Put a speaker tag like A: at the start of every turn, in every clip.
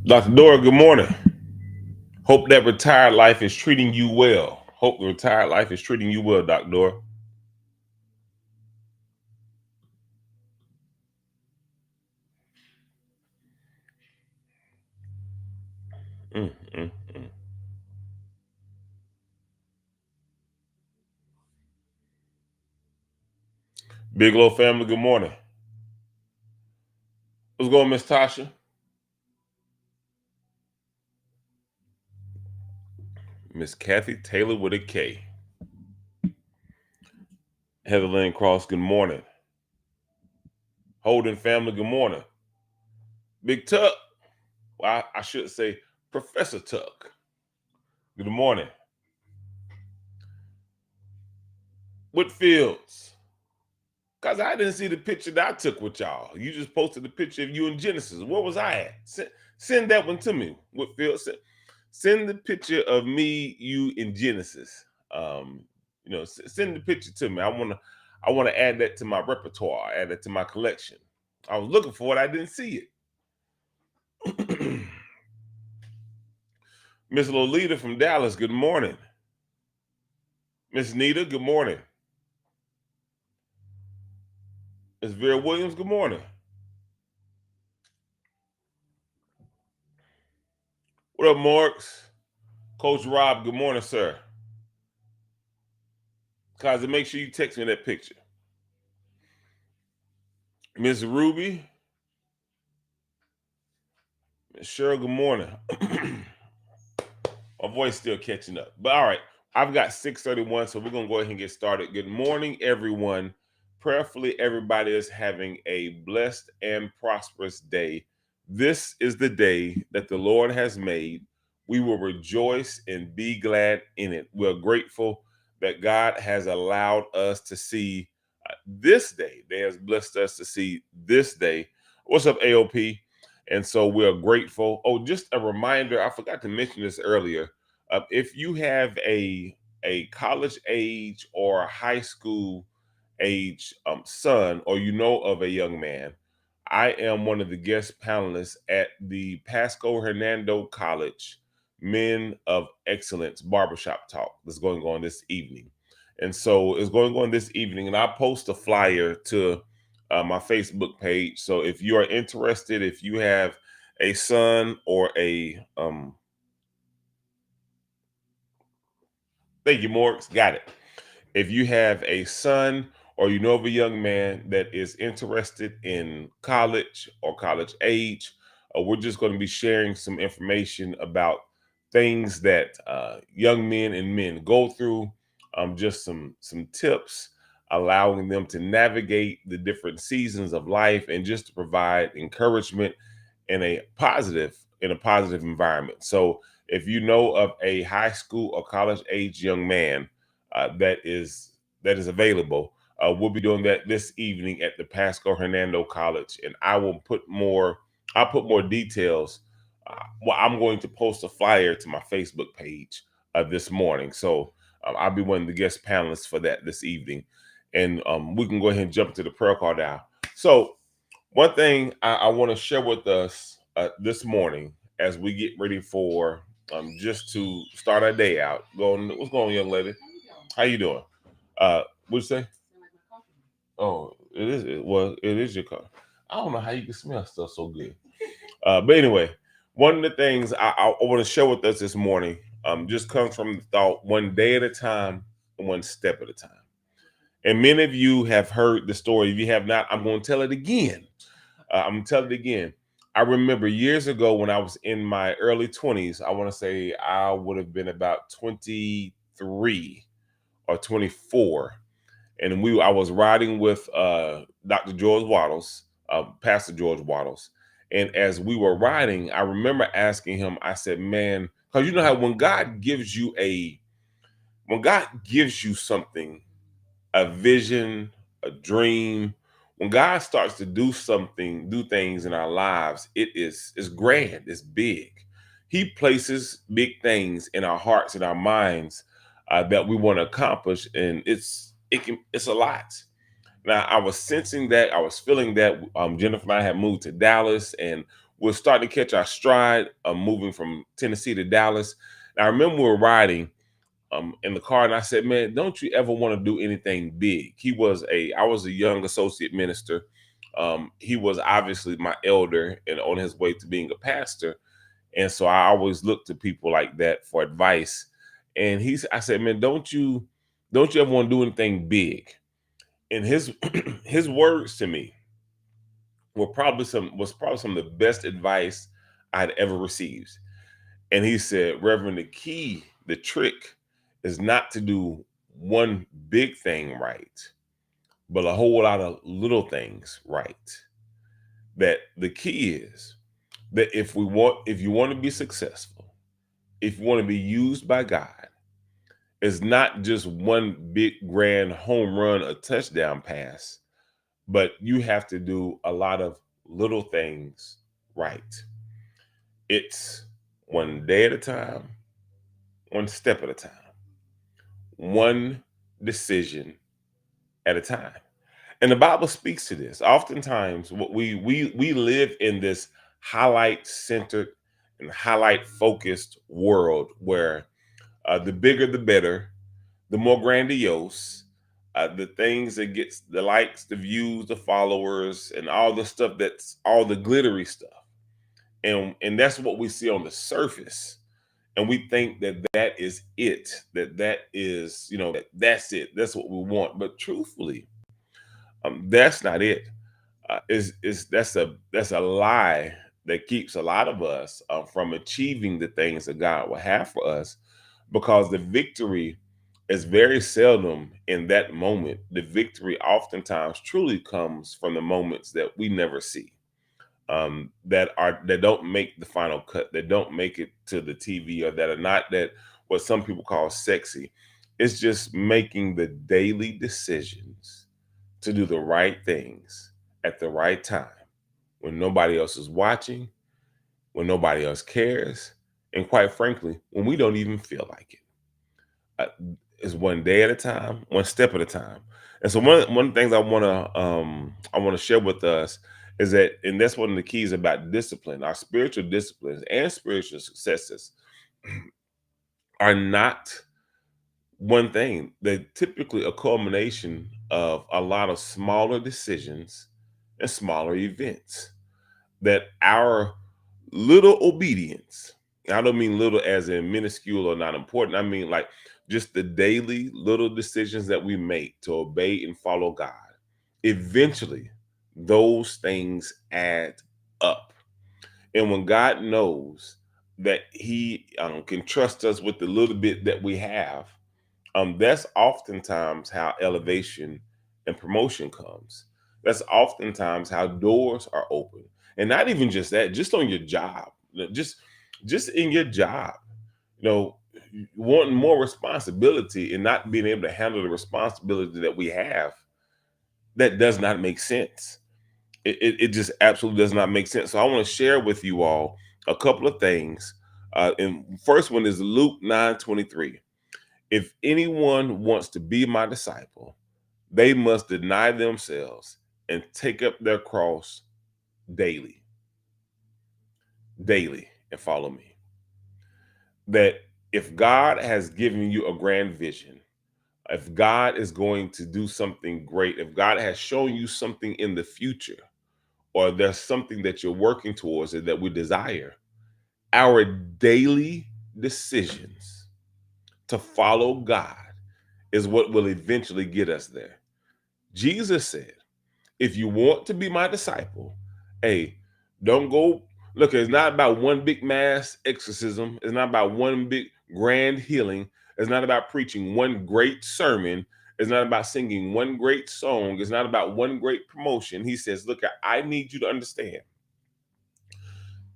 A: Dr. Dora, good morning. Hope that retired life is treating you well. Hope the retired life is treating you well, Dr. Dora. Mm, mm, mm. Big Low family, good morning. What's going on, Miss Tasha? Miss Kathy Taylor with a K. Heather Lynn Cross, good morning. Holden family, good morning. Big Tuck, well, I should say Professor Tuck. Good morning. Whitfields, because I didn't see the picture that I took with y'all. You just posted the picture of you in Genesis. Where was I at? Send that one to me, Whitfield. Send the picture of me, you in Genesis. Um, send the picture to me. I want to add that to my repertoire, add it to my collection. I was looking for it, I didn't see it. Miss Lolita from Dallas, good morning. Miss Nita, good morning. Miss Vera Williams, good morning. What up, Marks? Coach Rob, good morning, sir. Kazi, make sure you text me that picture. Miss Ruby, Miss Cheryl, good morning. My voice still catching up. But all right, I've got 6:31, so we're gonna go ahead and get started. Good morning, everyone. Prayerfully, everybody is having a blessed and prosperous day. This is the day that the Lord has made. We will rejoice and be glad in it. We're grateful that God has allowed us to see this day. They has blessed us to see this day. What's up, AOP? And so we're grateful. Oh, just a reminder, I forgot to mention this earlier. If you have a college age or a high school age son, or you know of a young man, I am one of the guest panelists at the Pasco Hernando College Men of Excellence Barbershop Talk that's going on this evening. And so it's going on this evening, and I post a flyer to my Facebook page. So if you are interested, if you have a son or thank you, Morgs, got it. If you have a son or you know of a young man that is interested in college or college age, we're just going to be sharing some information about things that young men and men go through, just some tips, allowing them to navigate the different seasons of life and just to provide encouragement in a positive environment. So if you know of a high school or college age young man that is available, we'll be doing that this evening at the Pasco Hernando College, and I'll put more details. Well, I'm going to post a flyer to my Facebook page this morning, so I'll be one of the guest panelists for that this evening, and we can go ahead and jump into the prayer call now. So one thing I want to share with us this morning as we get ready for just to start our day out. What's going on, young lady? How you doing? What'd you say? Oh, it is. Well, it is your car. I don't know how you can smell stuff so good. But anyway, one of the things I want to share with us this morning just comes from the thought: one day at a time, one step at a time. And many of you have heard the story. If you have not, I'm going to tell it again. I'm going to tell it again. I remember years ago when I was in my early 20s, I want to say I would have been about 23 or 24. And I was riding with Dr. George Waddles, Pastor George Waddles. And as we were riding, I remember asking him, I said, man, because you know how when God gives you something, a vision, a dream. When God starts to do things in our lives, it's grand, it's big. He places big things in our hearts and our minds that we want to accomplish, and it's a lot. Now I was sensing that, I was feeling that. Jennifer and I had moved to Dallas, and we're starting to catch our stride, moving from Tennessee to Dallas. And I remember we were riding in the car, and I said, "Man, don't you ever want to do anything big?" I was a young associate minister. He was obviously my elder and on his way to being a pastor, and so I always look to people like that for advice. And I said, "Man, don't you ever want to do anything big?" And his his words to me was probably some of the best advice I'd ever received. And he said, "Reverend, the trick is not to do one big thing right, but a whole lot of little things right. That the key is that if you want to be successful, if you want to be used by God, it's not just one big grand home run, a touchdown pass, but you have to do a lot of little things right. It's one day at a time, one step at a time, one decision at a time." And the Bible speaks to this. Oftentimes, what we live in this highlight centered and highlight focused world where the bigger the better, the more grandiose, the things that gets the likes, the views, the followers, and all the stuff that's all the glittery stuff. And that's what we see on the surface. And we think that that is it, that is, that's it. That's what we want. But truthfully, that's not it. Is That's a lie that keeps a lot of us from achieving the things that God will have for us, because the victory is very seldom in that moment. The victory oftentimes truly comes from the moments that we never see, that don't make the final cut, that don't make it to the TV, or that are not that what some people call sexy. It's just making the daily decisions to do the right things at the right time, when nobody else is watching, when nobody else cares, and quite frankly, when we don't even feel like it. Is one day at a time, one step at a time. And so one of the things I want to share with us is that, and that's one of the keys about discipline. Our spiritual disciplines and spiritual successes are not one thing. They're typically a culmination of a lot of smaller decisions and smaller events. That our little obedience, I don't mean little as in minuscule or not important, I mean like just the daily little decisions that we make to obey and follow God, eventually those things add up. And when God knows that He can trust us with the little bit that we have, that's oftentimes how elevation and promotion comes. That's oftentimes how doors are open. And not even just that, just on your job, just in your job, you know, wanting more responsibility and not being able to handle the responsibility that we have, that does not make sense. It just absolutely does not make sense. So I want to share with you all a couple of things. And first one is Luke 9:23. "If anyone wants to be my disciple, they must deny themselves and take up their cross daily, daily, and follow me." That if God has given you a grand vision, if God is going to do something great, if God has shown you something in the future, or there's something that you're working towards and that we desire, our daily decisions to follow God is what will eventually get us there. Jesus said, "If you want to be my disciple, hey, don't go." Look, it's not about one big mass exorcism. It's not about one big grand healing. It's not about preaching one great sermon. It's not about singing one great song. It's not about one great promotion. He says, "Look, I need you to understand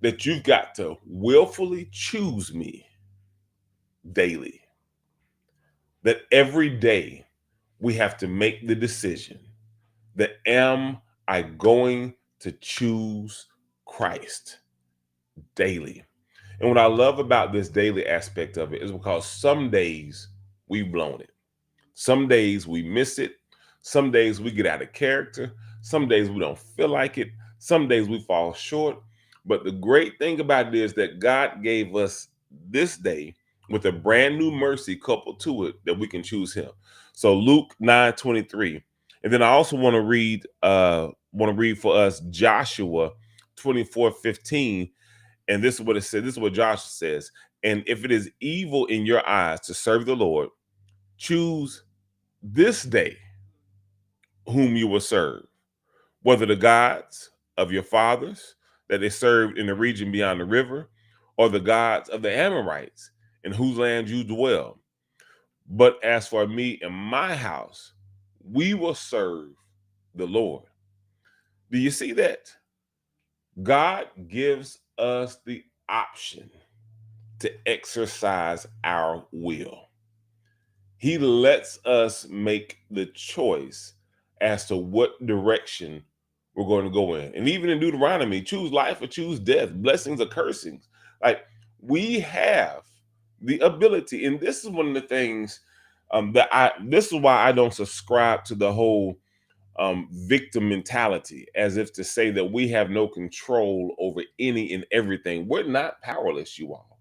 A: that you've got to willfully choose me daily." That every day we have to make the decision that, am I going to choose Christ daily? And what I love about this daily aspect of it is because some days we've blown it. Some days we miss it. Some days we get out of character. Some days we don't feel like it. Some days we fall short. But the great thing about it is that God gave us this day with a brand new mercy coupled to it that we can choose him. So Luke 9:23. And then I also want to read for us Joshua 24:15. And this is what it says. This is what Joshua says. And if it is evil in your eyes to serve the Lord, choose this day whom you will serve, whether the gods of your fathers that they served in the region beyond the river, or the gods of the Amorites in whose land you dwell. But as for me and my house, we will serve the Lord. Do you see that? God gives us the option to exercise our will. He lets us make the choice as to what direction we're going to go in. And even in Deuteronomy, choose life or choose death, blessings or cursings. Like, we have the ability, and this is one of the things this is why I don't subscribe to the whole victim mentality, as if to say that we have no control over any and everything. We're not powerless, you all.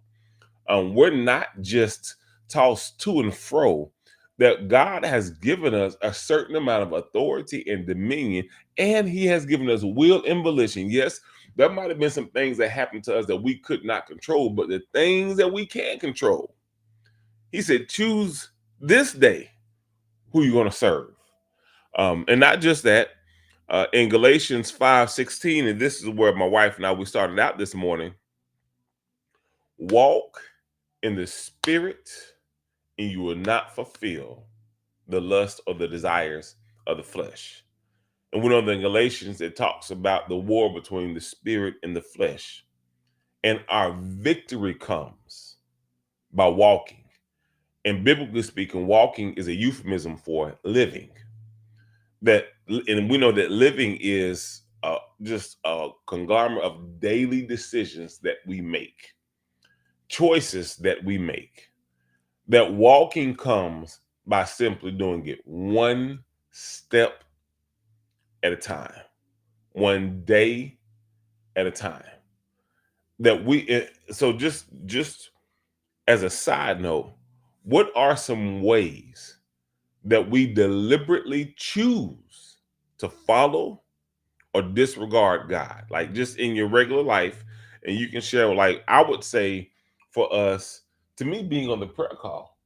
A: We're not just tossed to and fro. That God has given us a certain amount of authority and dominion, and He has given us will and volition. Yes, there might have been some things that happened to us that we could not control, but the things that we can control, He said, choose this day who you're going to serve. And not just that, in Galatians 5:16, and this is where my wife and I we started out this morning. Walk in the spirit, and you will not fulfill the lust or the desires of the flesh. And we know that in Galatians it talks about the war between the spirit and the flesh. And our victory comes by walking. And biblically speaking, walking is a euphemism for living. And we know that living is just a conglomerate of daily decisions that we make, choices that we make. That walking comes by simply doing it one step at a time, one day at a time. So just as a side note, what are some ways that we deliberately choose to follow or disregard God, like just in your regular life? And you can share, like, I would say for us, to me, being on the prayer call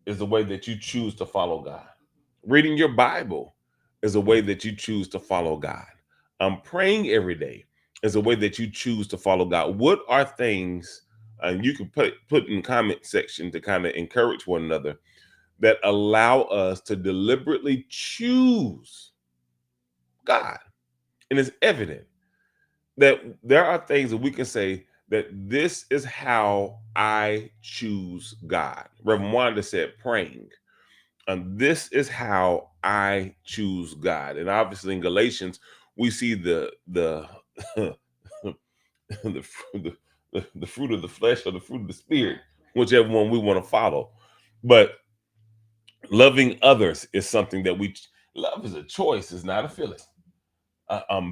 A: is the way that you choose to follow God. Reading your Bible is a way that you choose to follow God. Praying every day is a way that you choose to follow God. What are things, and you can put in the comment section to kind of encourage one another, that allow us to deliberately choose God? And it's evident that there are things that we can say that this is how I choose God. Reverend Wanda said praying. And this is how I choose God. And obviously in Galatians, we see the the, the fruit of the flesh or the fruit of the spirit, whichever one we want to follow. But loving others is something that love is a choice, it's not a feeling.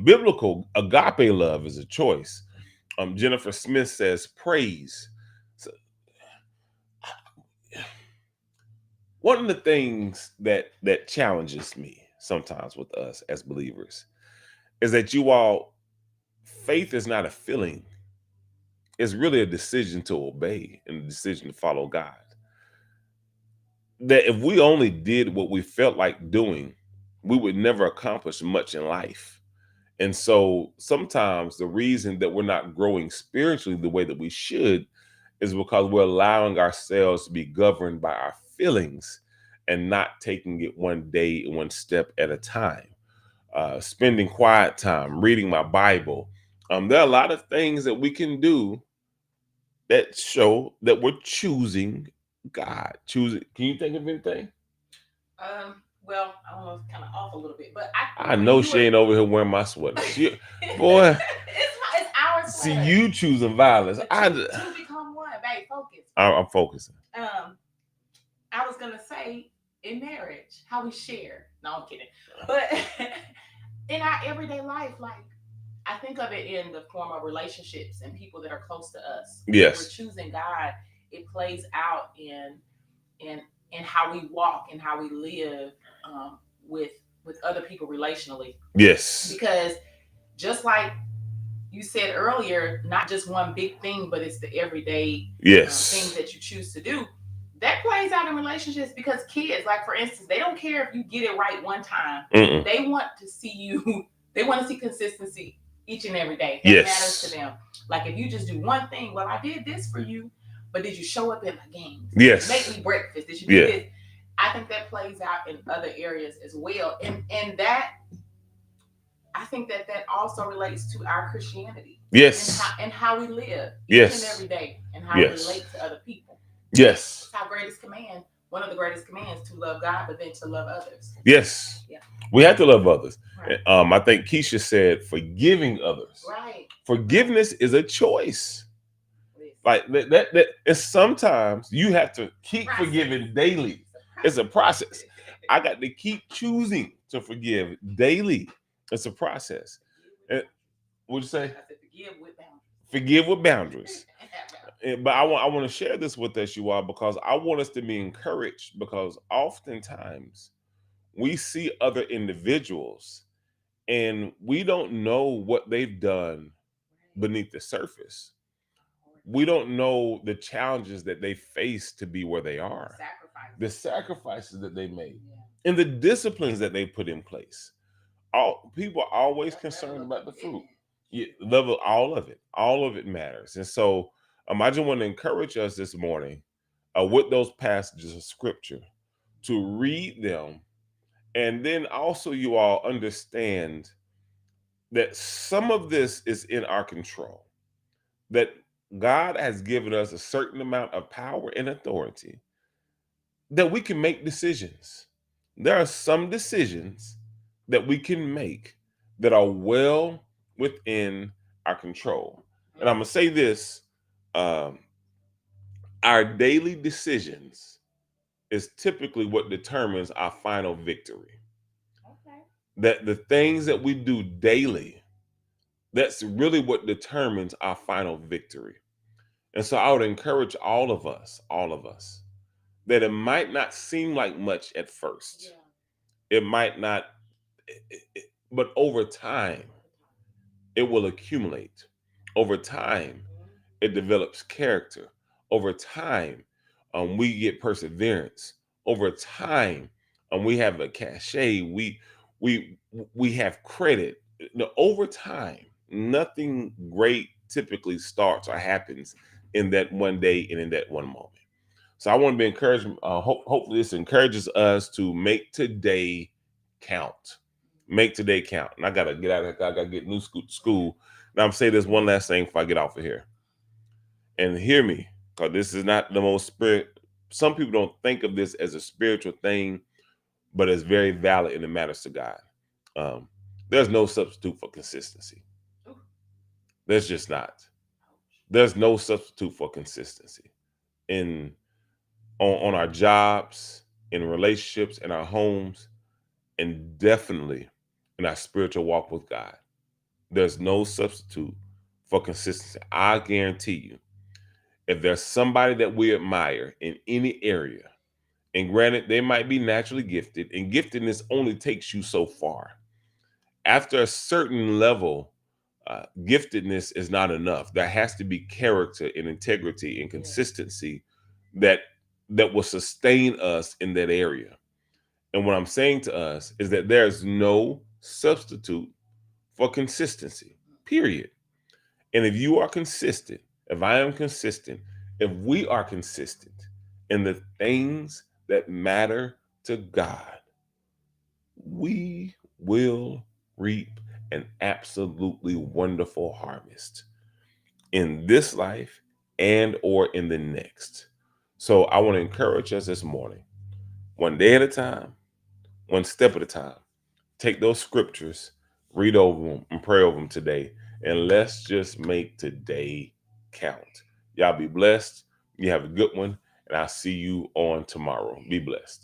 A: Biblical agape love is a choice. Jennifer Smith says praise. So, one of the things that challenges me sometimes with us as believers is that faith is not a feeling. It's really a decision to obey and a decision to follow God. That if we only did what we felt like doing, we would never accomplish much in life. And so sometimes the reason that we're not growing spiritually the way that we should is because we're allowing ourselves to be governed by our feelings and not taking it one day and one step at a time. Spending quiet time, reading my Bible. There are a lot of things that we can do that show that we're choosing God. Choosing. Can you think of anything?
B: Well, I don't know, it's kind of off a little bit, but
A: I know she ain't over here wearing my sweater. Boy,
B: it's our
A: see
B: sweater.
A: you choosing violence.
B: Two become one, babe. Focus.
A: I'm focusing.
B: I was gonna say in marriage, how we share. No, I'm kidding. But in our everyday life, like I think of it in the form of relationships and people that are close to us. When we're
A: Yes.
B: choosing God, it plays out in in how we walk and how we live um, with with other people relationally.
A: Yes.
B: Because just like you said earlier, not just one big thing, but it's the everyday things
A: Yes.
B: that you choose to do. That plays out in relationships because kids, like for instance, they don't care if you get it right one time.
A: Mm-mm.
B: They want to see you. They want to see consistency each and every day. That matters to
A: Yes.
B: them. Like if you just do one thing, well, I did this for you, but did you show up at my games?
A: Yes.
B: Did you make me breakfast? Did you do
A: Yeah.
B: this? I think that plays out in other areas as well, and that I think that that also relates to our Christianity
A: Yes.
B: and how we live each
A: Yes.
B: and every day and how we
A: Yes.
B: relate to other people.
A: Yes.
B: It's our greatest command, one of the greatest commands, to love God, but then to love others.
A: Yes.
B: Yeah.
A: We have to love others.
B: Right.
A: I think Keisha said forgiving others.
B: Right.
A: Forgiveness is a choice.
B: Yes.
A: Like that and sometimes you have to keep
B: Process.
A: forgiving daily. It's a process. I got to keep choosing to forgive daily. It's a process. And what'd you say?
B: I said forgive with boundaries.
A: Forgive with boundaries. But I want to share this with us, you all, because I want us to be encouraged, because oftentimes we see other individuals and we don't know what they've done beneath the surface. We don't know the challenges that they face to be where they are, the sacrifices that they made, and the disciplines that they put in place. All people are always concerned about the fruit. Yeah, love it, all of it. All of it matters. And so I just want to encourage us this morning with those passages of scripture to read them, and then also you all understand that some of this is in our control, that God has given us a certain amount of power and authority that we can make decisions. There are some decisions that we can make that are well within our control. And I'm going to say this, um, our daily decisions is typically what determines our final victory.
B: Okay.
A: That the things that we do daily, that's really what determines our final victory. And so I would encourage all of us, that it might not seem like much at first.
B: Yeah.
A: It might not, but over time, it will accumulate. Over time, it develops character. Over time, we get perseverance. Over time, we have a cachet. We have credit. Over time, nothing great typically starts or happens in that one day and in that one moment. So I want to be encouraged. Hopefully, this encourages us to make today count. Make today count. And I gotta get out of here. I gotta get new school. Now I'm saying this one last thing before I get off of here. And hear me, because this is not the most spirit. Some people don't think of this as a spiritual thing, but it's very valid and it matters to God. Um, there's no substitute for consistency. There's just not. There's no substitute for consistency in on our jobs, in relationships, in our homes, and definitely in our spiritual walk with God. There's no substitute for consistency. I guarantee you, if there's somebody that we admire in any area, and granted, they might be naturally gifted, and giftedness only takes you so far. After a certain level, giftedness is not enough. There has to be character and integrity and consistency that will sustain us in that area. And what I'm saying to us is that there's no substitute for consistency, period. And if you are consistent, if I am consistent, if we are consistent in the things that matter to God, we will reap an absolutely wonderful harvest in this life and or in the next. So I want to encourage us this morning, one day at a time, one step at a time. Take those scriptures, read over them, and pray over them today. And let's just make today count. Y'all be blessed. You have a good one. And I'll see you on tomorrow. Be blessed.